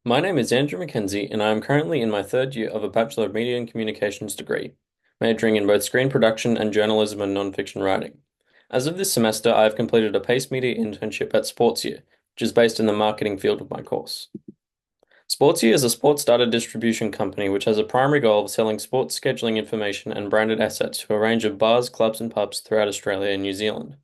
My name is Andrew McKenzie, and I am currently in my third year of a Bachelor of Media and Communications degree, majoring in both screen production and journalism and nonfiction writing. As of this semester, I have completed a Pace Media internship at Sportsia, which is based in the marketing field of my course. Sportsia is a sports data distribution company which has a primary goal of selling sports scheduling information and branded assets to a range of bars, clubs, and pubs throughout Australia and New Zealand.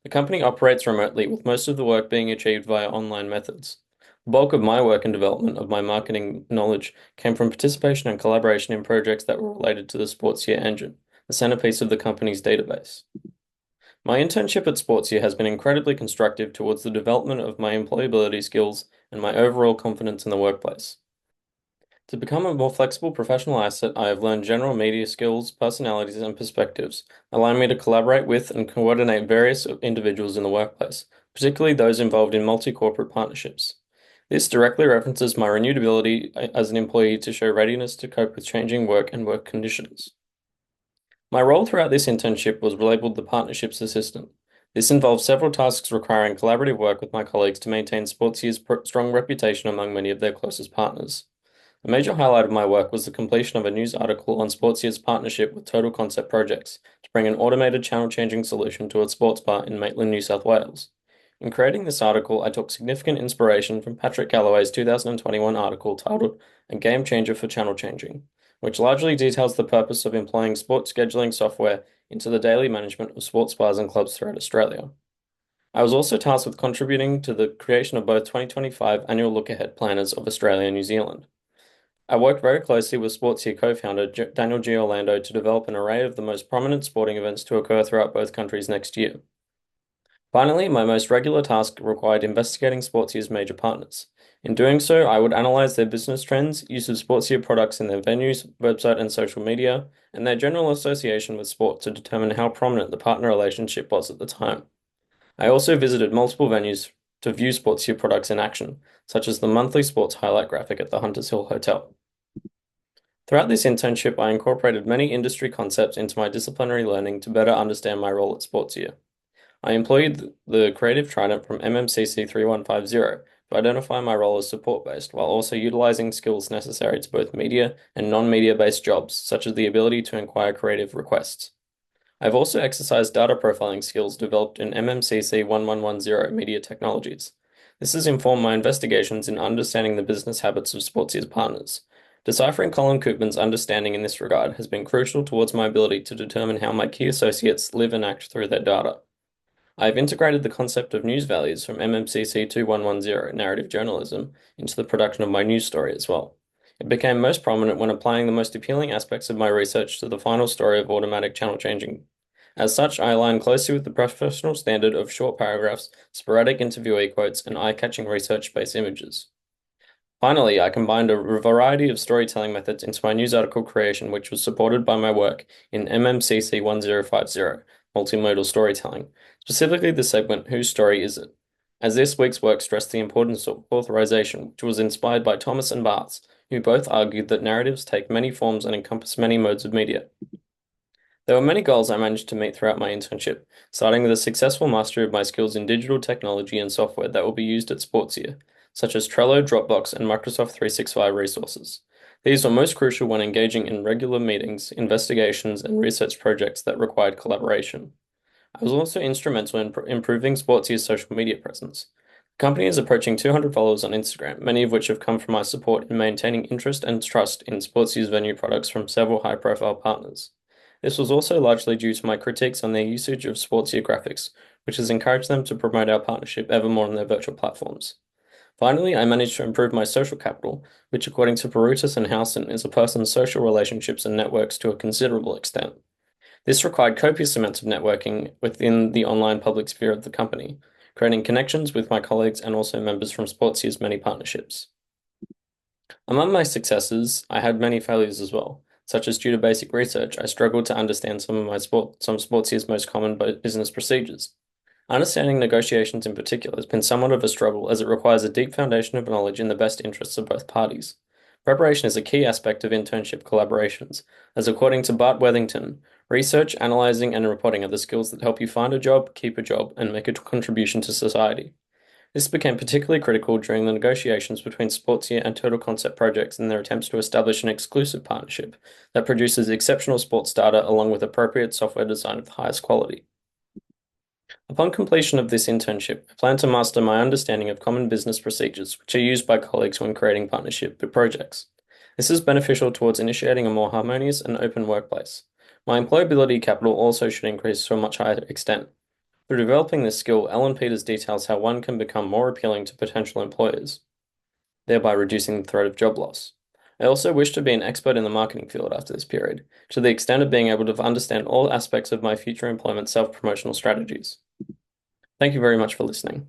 The company operates remotely, with most of the work being achieved via online methods. The bulk of my work and development of my marketing knowledge came from participation and collaboration in projects that were related to the Sportsia engine, the centerpiece of the company's database. My internship at Sportsia has been incredibly constructive towards the development of my employability skills and my overall confidence in the workplace. To become a more flexible professional asset, I have learned general media skills, personalities, and perspectives, allowing me to collaborate with and coordinate various individuals in the workplace, particularly those involved in multi-corporate partnerships. This directly references my renewed ability as an employee to show readiness to cope with changing work and work conditions. My role throughout this internship was labeled the Partnerships Assistant. This involved several tasks requiring collaborative work with my colleagues to maintain Sportsia's strong reputation among many of their closest partners. A major highlight of my work was the completion of a news article on Sportsia's partnership with Total Concept Projects to bring an automated channel-changing solution to a sports bar in Maitland, New South Wales. In creating this article, I took significant inspiration from Patrick Galloway's 2021 article titled A Game Changer for Channel Changing, which largely details the purpose of employing sports scheduling software into the daily management of sports bars and clubs throughout Australia. I was also tasked with contributing to the creation of both 2025 annual look-ahead planners of Australia and New Zealand. I worked very closely with Sportsia co-founder Daniel G. Orlando to develop an array of the most prominent sporting events to occur throughout both countries next year. Finally, my most regular task required investigating Sportsia's major partners. In doing so, I would analyze their business trends, use of Sportsia products in their venues, website, and social media, and their general association with sport to determine how prominent the partner relationship was at the time. I also visited multiple venues to view Sportsia products in action, such as the monthly sports highlight graphic at the Hunters Hill Hotel. Throughout this internship, I incorporated many industry concepts into my disciplinary learning to better understand my role at Sportsia. I employed the creative trident from MMCC3150 to identify my role as support-based, while also utilizing skills necessary to both media and non-media based jobs, such as the ability to inquire creative requests. I've also exercised data profiling skills developed in MMCC1110 media technologies. This has informed my investigations in understanding the business habits of Sportsia's partners. Deciphering Colin Koopman's understanding in this regard has been crucial towards my ability to determine how my key associates live and act through their data. I have integrated the concept of news values from MMCC 2110 narrative journalism into the production of my news story as well. It became most prominent when applying the most appealing aspects of my research to the final story of automatic channel changing. As such, I align closely with the professional standard of short paragraphs, sporadic interviewee quotes, and eye-catching research-based images. Finally, I combined a variety of storytelling methods into my news article creation, which was supported by my work in MMCC 1050, multimodal storytelling, specifically the segment Whose Story Is It? As this week's work stressed the importance of authorization, which was inspired by Thomas and Barthes, who both argued that narratives take many forms and encompass many modes of media. There were many goals I managed to meet throughout my internship, starting with a successful mastery of my skills in digital technology and software that will be used at Sportsia, such as Trello, Dropbox, and Microsoft 365 resources. These were most crucial when engaging in regular meetings, investigations, and research projects that required collaboration. I was also instrumental in improving Sportsia's social media presence. The company is approaching 200 followers on Instagram, many of which have come from my support in maintaining interest and trust in Sportsia's venue products from several high-profile partners. This was also largely due to my critiques on their usage of Sportsia graphics, which has encouraged them to promote our partnership ever more on their virtual platforms. Finally, I managed to improve my social capital, which according to Perutis and Howson is a person's social relationships and networks to a considerable extent. This required copious amounts of networking within the online public sphere of the company, creating connections with my colleagues and also members from Sportsia's many partnerships. Among my successes, I had many failures as well, such as due to basic research, I struggled to understand some of Sportsia's most common business procedures. Understanding negotiations in particular has been somewhat of a struggle as it requires a deep foundation of knowledge in the best interests of both parties. Preparation is a key aspect of internship collaborations, as according to Bart Wethington, research, analyzing, and reporting are the skills that help you find a job, keep a job, and make a contribution to society. This became particularly critical during the negotiations between Sportsia and Total Concept Projects in their attempts to establish an exclusive partnership that produces exceptional sports data along with appropriate software design of the highest quality. Upon completion of this internship, I plan to master my understanding of common business procedures, which are used by colleagues when creating partnership projects. This is beneficial towards initiating a more harmonious and open workplace. My employability capital also should increase to a much higher extent. Through developing this skill, Ellen Peters details how one can become more appealing to potential employers, thereby reducing the threat of job loss. I also wish to be an expert in the marketing field after this period, to the extent of being able to understand all aspects of my future employment self-promotional strategies. Thank you very much for listening.